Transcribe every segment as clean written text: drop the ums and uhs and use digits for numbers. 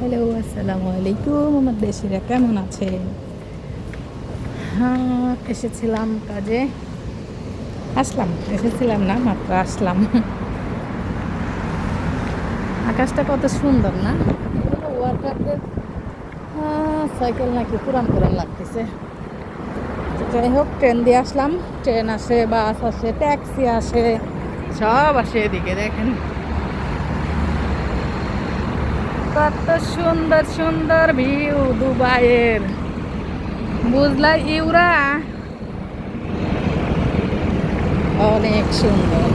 Hello, আসসালামু আলাইকুম। আমার দেশিরা কেমন আছে? হ্যাঁ, এসেছিলাম কাজে। এসেছিলাম না, মাত্র আসলাম। আকাশটা কত সুন্দর না? এগুলো ওয়ার্কারদের সাইকেল নাকি পুরান পুরান লাগতেছে। তো যাই হোক, ট্রেন দিয়ে আসলাম। ট্রেন আসে, বাস আসে, ট্যাক্সি আসে, সব আসে এদিকে দেখেন। কত সুন্দর সুন্দর ভিউ দুবাইয়ের, বুঝলা ইউরা? অনেক সুন্দর।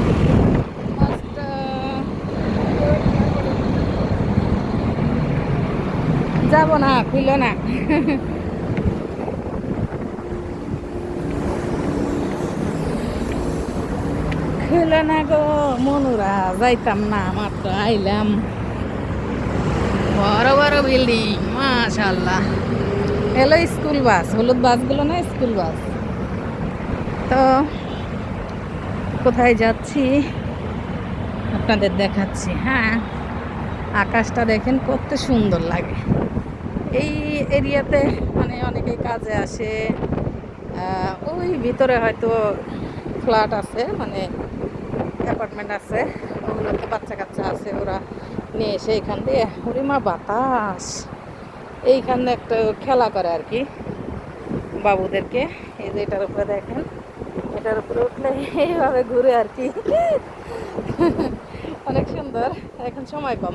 যাব না, খুললো না। খুললো না গো মনুরা, যাইতাম না, মাত্র আইলাম। বড় বড় বিল্ডিং, মাশাআল্লাহ। এলো স্কুল বাস, হলুদ বাসগুলো না, স্কুল বাস। তো কোথায় যাচ্ছি আপনাদের দেখাচ্ছি। হ্যাঁ, আকাশটা দেখেন কত সুন্দর লাগে। এই এরিয়াতে মানে অনেকেই কাজে আসে। ওই ভিতরে হয়তো ফ্ল্যাট আছে, মানে অ্যাপার্টমেন্ট আছে, ওগুলোতে বাচ্চা কাচ্চা আছে, ওরা নিয়ে এসে এখান দিয়ে হরিমা বাতাস, এইখানে একটা খেলা করে আর কি বাবুদেরকে। এই যে এটার উপরে দেখেন, এটার উপরে উঠলে এইভাবে ঘুরে আর কি। অনেক সুন্দর। এখন সময় কম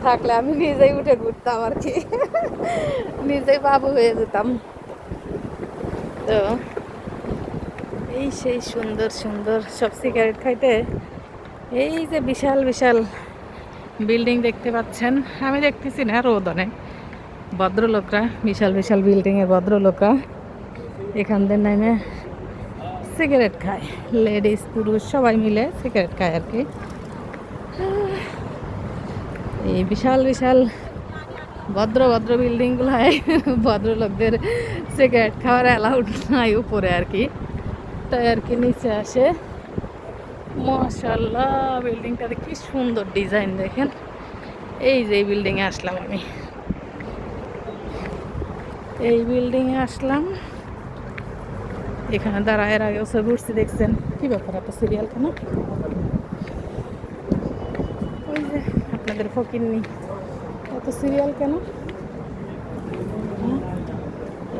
থাকলে আমি নিজেই উঠে ঘুরতাম আর কি, নিজেই বাবু হয়ে যেতাম। তো এই সেই সুন্দর সুন্দর সব সিগারেট খাইতে। এই যে বিশাল বিশাল বিল্ডিং দেখতে পাচ্ছেন, আমি দেখতেছি না, রোদ অনেক। ভদ্রলোকরা, বিশাল বিশাল বিল্ডিংয়ের ভদ্রলোকরা এখান দিয়ে নেমে সিগারেট খায়। লেডিস পুরুষ সবাই মিলে সিগারেট খায় আর কি। এই বিশাল বিশাল ভদ্র ভদ্র বিল্ডিংগুলোয় ভদ্রলোকদের সিগারেট খাওয়ার অ্যালাউড নাই উপরে আর কি, তাই আর কি নিচে আসে। মাশাআল্লাহ, বিল্ডিংটাতে কি সুন্দর ডিজাইন দেখেন। এই যে এই বিল্ডিংয়ে আসলাম আমি, এই বিল্ডিংয়ে আসলাম। এখানে দাঁড়ায়, এর আগে ছবি উঠছি, দেখছেন? কি ব্যাপার, এত সিরিয়াল কেন? ওই যে আপনাদের ফকিন্নি, এত সিরিয়াল কেন?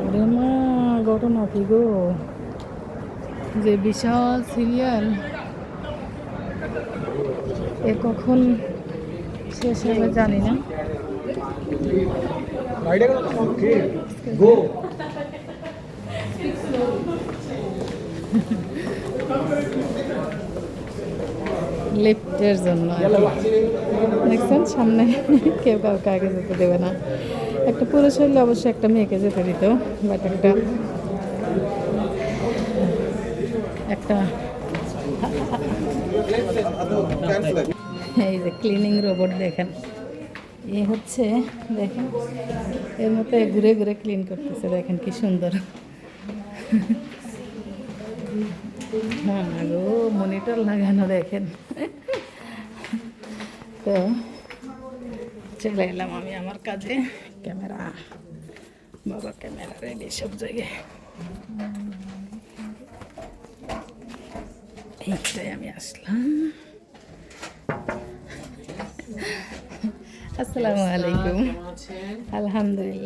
ওরে মা, ঘটনা কি গো, যে বিশাল সিরিয়াল, এ কখন শেষ হবে জানি না। লিফটের জন্য দেখছেন সামনে কেউ কাউকে আগে যেতে দেবে না। একটা পুরুষ হইলে অবশ্যই একটা মেয়েকে যেতে দিত, বাট একটা একটা এই যে ক্লিনিং রোবট দেখেন, এ হচ্ছে দেখেন, এর মতো ঘুরে ঘুরে ক্লিন করতেছে, দেখেন কি সুন্দর। না না গো, মনিটর লাগানো দেখেন। তো চলে এলাম আমি আমার কাজে। ক্যামেরা, বাবা ক্যামেরা রেডি সব জায়গায়। এইটাই আমি আসলাম। আসসালামু আলাইকুম। আলহামদুলিল্লাহ।